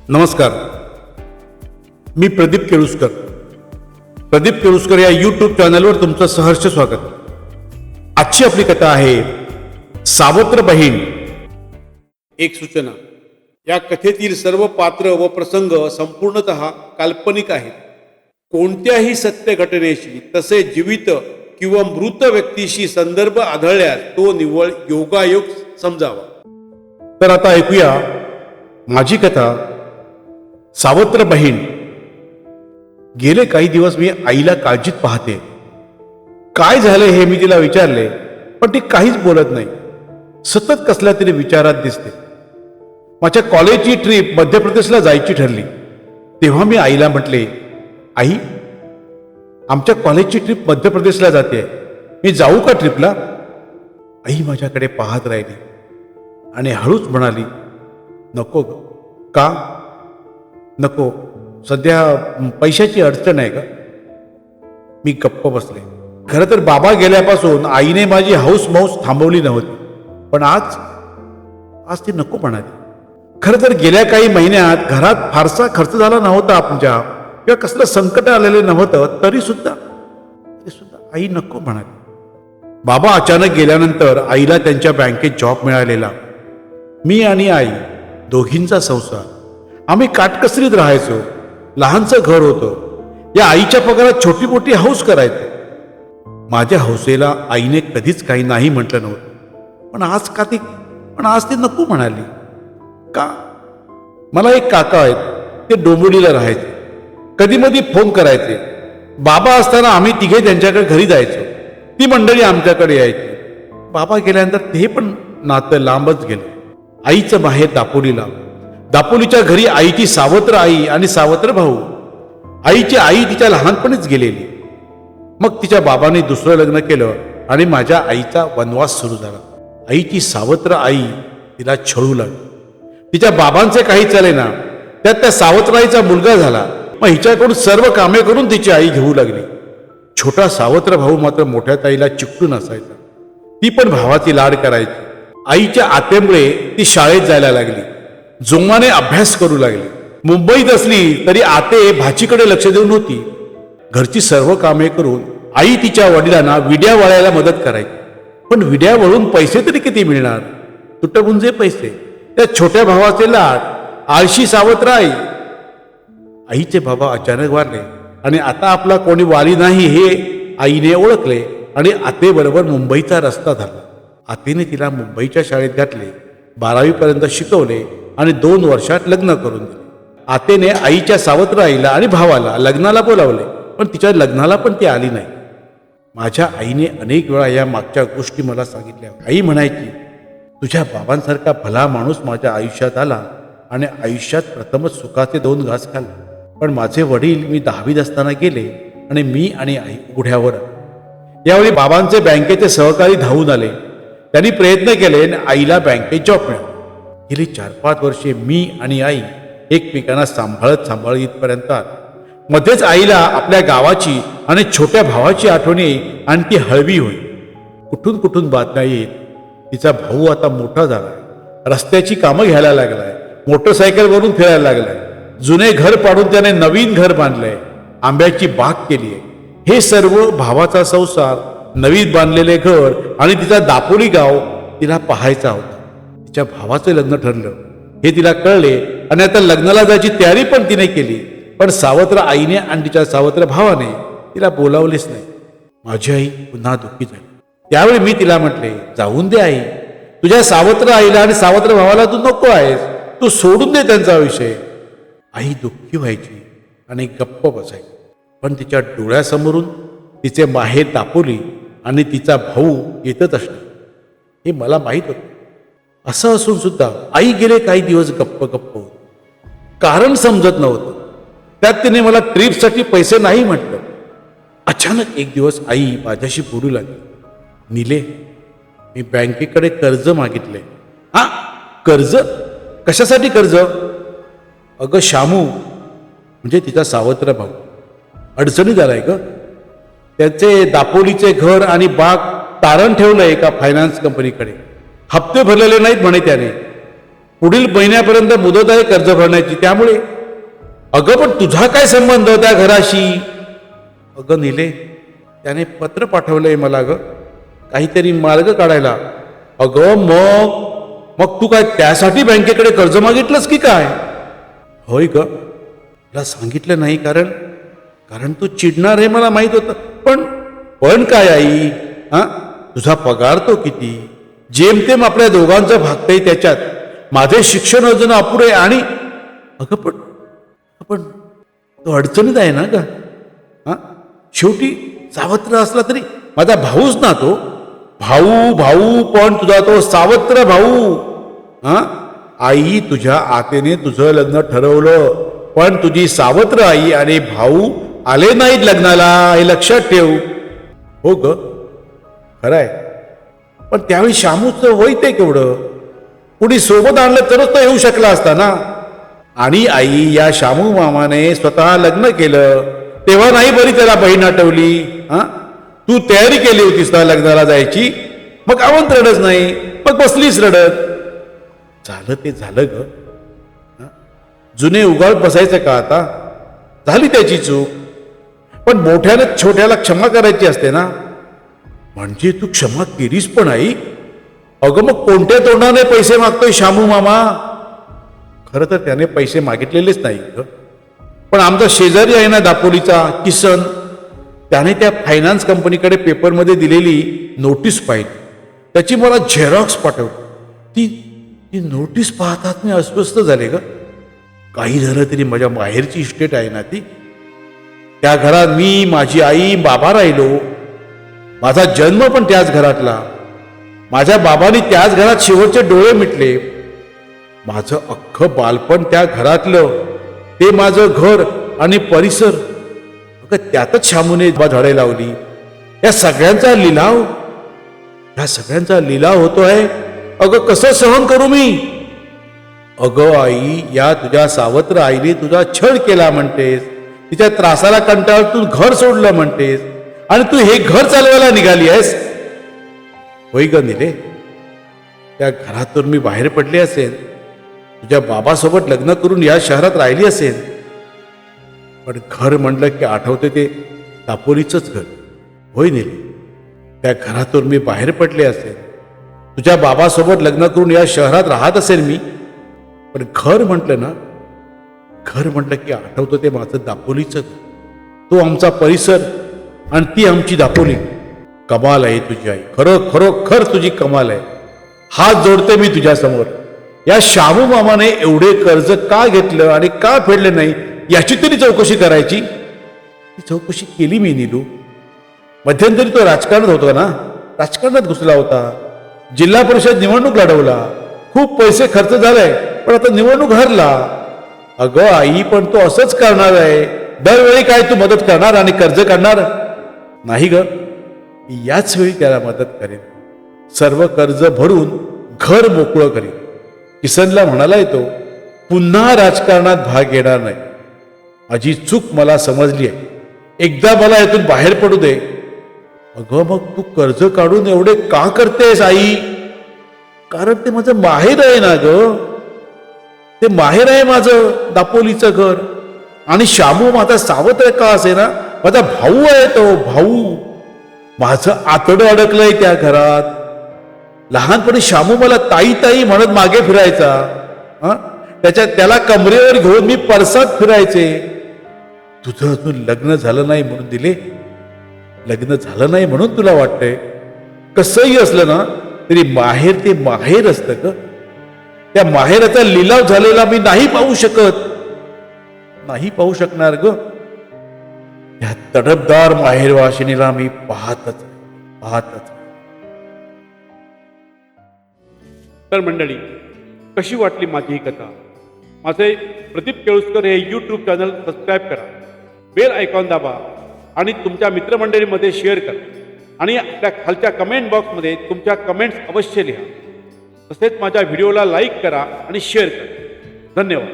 नमस्कार. मी प्रदीप केळुसकर. प्रदीप केळुसकर या यूट्यूब चॅनलवर तुमचं सहर्ष स्वागत. आजची आपली कथा आहे सावत्र बहीण. एक सूचना: या कथेतील सर्व पात्र व प्रसंग संपूर्णतः काल्पनिक आहेत. कोणत्याही सत्य घटनेशी तसेच जीवित किंवा मृत व्यक्तीशी संदर्भ आढळल्यास तो निव्वळ योगायोग समजावा. तर आता ऐकूया माझी कथा सावत्र बहीण. गेले काही दिवस मी आईला काळजीत पाहते. काय झाले हे मी तिला विचारले, पण ती काहीच बोलत नाही. सतत कसल्या तरी विचारात दिसते. माझ्या कॉलेजची ट्रिप मध्य प्रदेशला जायची ठरली. तेव्हा मी आईला म्हटले, आई, आमच्या कॉलेजची ट्रिप मध्य प्रदेशला जाते, मी जाऊ का ट्रिपला? आई माझ्याकडे पाहत राहिली आणि हळूच म्हणाली, नको ग. का नको? सध्या पैशाची अडचण आहे का? मी गप्प बसले. खरं तर बाबा गेल्यापासून आईने माझी हौस मौस थांबवली नव्हती, पण आज ती नको म्हणाली. खरं तर गेल्या काही महिन्यात घरात फारसा खर्च झाला नव्हता आमच्या, किंवा कसलं संकट आलेलं नव्हतं, तरी सुद्धा आई नको म्हणाली. बाबा अचानक गेल्यानंतर आईला त्यांच्या बँकेत जॉब मिळालेला. मी आणि आई दोघींचा संसार. आम्ही काटकसरीत राहायचो. लहानचं घर होतं. या आईच्या पगारात छोटी मोठी हौस करायचो. माझ्या हौसेला आईने कधीच काही नाही म्हटलं नव्हतं, पण आज ती नको म्हणाली. का? मला एक काका आहेत, ते डोंबिवलीला राहायचे. कधी मधी फोन करायचे. बाबा असताना आम्ही तिघे त्यांच्याकडे घरी जायचो. ती मंडळी आमच्याकडे यायची. बाबा गेल्यानंतर ते पण नातं लांबच गेलं. आईचं माहेर दापोलीला. दापोलीच्या घरी आईची सावत्र आई आणि सावत्र भाऊ. आईची आई तिच्या लहानपणीच गेलेली. मग तिच्या बाबांनी दुसरं लग्न केलं आणि माझ्या आईचा वनवास सुरू झाला. आईची सावत्र आई तिला छळू लागली. तिच्या बाबांचे काही चालेना, त्यात त्या सावत्र आईचा मुलगा झाला. मग हिच्याकडून सर्व कामे करून तिची आई घेऊ लागली. छोटा सावत्र भाऊ मात्र मोठ्या ताईला चिकटून असायचा. ती पण भावाची लाड करायची. आईच्या आतेमुळे ती शाळेत जायला लागली. जोमाने अभ्यास करू लागली. मुंबईत असली तरी आते भाचीकडे लक्ष देऊन होती. घरची सर्व कामे करून आई तिच्या वडिलांना विड्या वळायला मदत करायची. पण विड्या वळून पैसे तरी किती मिळणार? तुटपुंजे पैसे. त्या छोट्या भावाचे लाड. आळशी सावत्र आई. आईचे बाबा अचानक वारले आणि आता आपला कोणी वाली नाही हे आईने ओळखले आणि आतेबरोबर मुंबईचा रस्ता धरला. आतेने तिला मुंबईच्या शाळेत घातले. 12वी पर्यंत शिकवले आणि 2 वर्षात लग्न करून दिले. आतेने आईच्या सावत्र आईला आणि भावाला लग्नाला बोलावले, पण तिच्या लग्नाला पण ती आली नाही. माझ्या आईने अनेक वेळा या मागच्या गोष्टी मला सांगितल्या. आई म्हणायची, तुझ्या बाबांसारखा भला माणूस माझ्या आयुष्यात आला आणि आयुष्यात प्रथमच सुखाचे 2 घास खाल्ले. पण माझे वडील मी 10वीत असताना गेले आणि मी आणि आई उघड्यावर. यावेळी बाबांचे बँकेचे सहकारी धावून आले. त्यांनी प्रयत्न केले आणि आईला बँकेत जॉब मिळाला. गेली 4-5 वर्षे मी आणि आई एकमेकांना सांभाळत इथपर्यंत आलो. मध्येच आईला आपल्या गावाची आणि छोट्या भावाची आठवण येईल आणि ती हळवी होईल. कुठून बातम्या येत, तिचा भाऊ आता मोठा झालाय, रस्त्याची कामं घ्यायला लागलाय, मोटरसायकलवरून फिरायला लागलाय, जुने घर पाडून त्याने नवीन घर बांधलंय, आंब्याची बाग केली आहे. हे सर्व भावाचा संसार, नवीन बांधलेले घर आणि तिचा दापोली गाव तिला पाहायचा होता. तिच्या भावाचं लग्न ठरलं हे तिला कळले आणि आता लग्नाला जायची तयारी पण तिने केली. पण सावत्र आईने आणि तिच्या सावत्र भावाने तिला बोलावलेच नाही. माझी आई पुन्हा दुःखी झाली. त्यावेळी मी तिला म्हटले, जाऊन दे आई, तुझ्या सावत्र आईला आणि सावत्र भावाला तू नको आहेस, तू सोडून दे त्यांचा विषय. आई दुःखी व्हायची आणि गप्प बसायची. पण तिच्या डोळ्यासमोरून तिचे माहेर दापोली आणि तिचा भाऊ येतच असणार हे मला माहीत होतं. असं असून सुद्धा आई गेले काही दिवस गप्प होती. कारण समजत नव्हतं. त्यात तिने मला ट्रिपसाठी पैसे नाही म्हटलं. अचानक एक दिवस आई माझ्याशी बोलू लागली, निले, मी बँकेकडे कर्ज मागितले. हा, कर्ज? कशासाठी कर्ज? अगं शामू, म्हणजे तिचा सावत्र भाऊ, अडचणीत आलाय ग. त्याचे दापोलीचे घर आणि बाग तारण ठेवलंय एका फायनान्स कंपनीकडे. हप्ते भरलेले नाहीत म्हणे त्याने. पुढील महिन्यापर्यंत मुदत आहे कर्ज भरण्याची. त्यामुळे अगं पण तुझा काय संबंध त्या घराशी? अगं निले, त्याने पत्र पाठवलंय मला ग, काहीतरी मार्ग काढायला. अगं मग मग तू काय त्यासाठी बँकेकडे कर्ज मागितलंस की काय? होय ग, तुला सांगितलं नाही कारण तू चिडणार हे मला माहित होतं. पण काय आई, हा तुझा पगार तो किती? जेमतेम आपल्या दोघांचं भागतंय त्याच्यात. माझे शिक्षण अजून अपुरे आणि अगं पण तो अडचणीत आहे ना ग. हा शेवटी सावत्र असला तरी माझा भाऊच ना तो. भाऊ पण तुझा तो सावत्र भाऊ. हा आई तुझ्या आतेने तुझं लग्न ठरवलं, पण तुझी सावत्र आई आणि भाऊ आले नाहीत लग्नाला, हे लक्षात ठेव. हो ग, खरंय. पण त्यावेळी शामूचं वय ते केवढं? कुणी सोबत आणलं तरच तो येऊ शकला असता ना. आणि आई, या शामू मामाने स्वतः लग्न केलं तेव्हा नाही बरी त्याला बहीण आठवली? हा तू तयारी केली होतीस ना लग्नाला जायची, मग आमंत्रणच नाही, मग बसलीस रडत. झालं ते झालं ग. जुने उगाळ बसायचं का आता? झाली त्याची चूक, पण मोठ्याने छोट्याला क्षमा करायची असते ना. म्हणजे तू क्षमा केलीस पण आई? अगं मग कोणत्या तोंडाने पैसे मागतोय शामू मामा? खरं तर त्याने पैसे मागितलेलेच नाही, पण आमचा शेजारी आहे ना दापोलीचा किसन, त्याने त्या फायनान्स कंपनीकडे पेपरमध्ये दिलेली नोटीस पाहिली. त्याची मला झेरॉक्स पाठवली. ती नोटीस पाहतात मी अस्वस्थ झाले ग. काही झालं तरी माझ्या माहेरची इस्टेट आहे ना ती. त्या घरात मी, माझी आई, बाबा राहिलो. माझा जन्म पण त्याच घरातला. माझ्या बाबांनी त्याच घरात शेवटचे डोळे मिटले. माझं अख्खं बालपण त्या घरातलं, ते माझं घर आणि परिसर, त्यातच शामूने झाडे लावली. या सगळ्यांचा लिलाव होतोय. अगं कसं सहन करू मी? अगं आई, या तुझ्या सावत्र आईने तुझा छळ केला म्हणतेस, तिच्या त्रासाला कंटाळून घर सोडलं म्हणतेस, आणि तू हे घर चालवायला निघाली आहेस. होय ग निले, त्या घरातून मी बाहेर पडले असेल, तुझ्या बाबासोबत लग्न करून या शहरात राहिली असेल, पण घर म्हणलं की आठवते ते दापोलीचंच घर. होय निले, त्या घरातून मी बाहेर पडले असेल, तुझ्या बाबासोबत लग्न करून या शहरात राहत असेल मी, पण घर म्हटलं की आठवतं ते माझं दापोलीचं घर. तो आमचा परिसर आणि ती आमची दापोली. कमाल आहे तुझी आई, खरोखर तुझी कमाल आहे. हात जोडते मी तुझ्या समोर. या शामू मामाने एवढे कर्ज का घेतलं आणि का फेडले नाही याची तरी चौकशी करायची. ती चौकशी केली मी नीलू. मध्यंतरी तो राजकारणात होता ना, राजकारणात घुसला होता, जिल्हा परिषद निवडणूक लढवला, खूप पैसे खर्च झालाय, पण आता निवडणूक हरला. अगं आई, पण तो असंच करणार आहे? दरवेळी काय तू मदत करणार आणि कर्ज काढणार? नाही ग, याच वेळी त्याला मदत करेन. सर्व कर्ज भरून घर मोकळं करेन. किसनला म्हणालाय तो, पुन्हा राजकारणात भाग घेणार नाही. माझी चूक मला समजली आहे. एकदा मला यातून बाहेर पडू दे. अगं मग तू कर्ज काढून एवढे का करतेस आई? कारण ते माझं माहेर आहे ना ग. ते माहेर आहे माझं, दापोलीचं घर. आणि शामू माझा सावत्र का असे ना, माझा भाऊ आहे तो भाऊ. माझं आतडं अडकलंय त्या घरात. लहानपणी शामू मला ताई ताई म्हणत मागे फिरायचा. त्याला कमरेवर घेऊन मी परसात फिरायचे. तुझं अजून लग्न झालं नाही म्हणून दिले, लग्न झालं नाही म्हणून तुला वाटतंय. कसंही असलं ना तरी माहेर ते माहेर असतं ग. त्या माहेराचा लिलाव झालेला मी नाही पाहू शकणार ग. या तडफदार माहेरवाशिनीला मी पाहतच. तर मंडळी, कशी वाटली माझी ही कथा? माझे प्रदीप केळुसकर हे यूट्यूब चॅनल सबस्क्राईब करा, बेल आयकॉन दाबा आणि तुमच्या मित्रमंडळीमध्ये शेअर करा. आणि आपल्या खालच्या कमेंट बॉक्समध्ये तुमच्या कमेंट्स अवश्य लिहा. तसेच माझ्या व्हिडिओला लाईक करा आणि शेअर करा. धन्यवाद.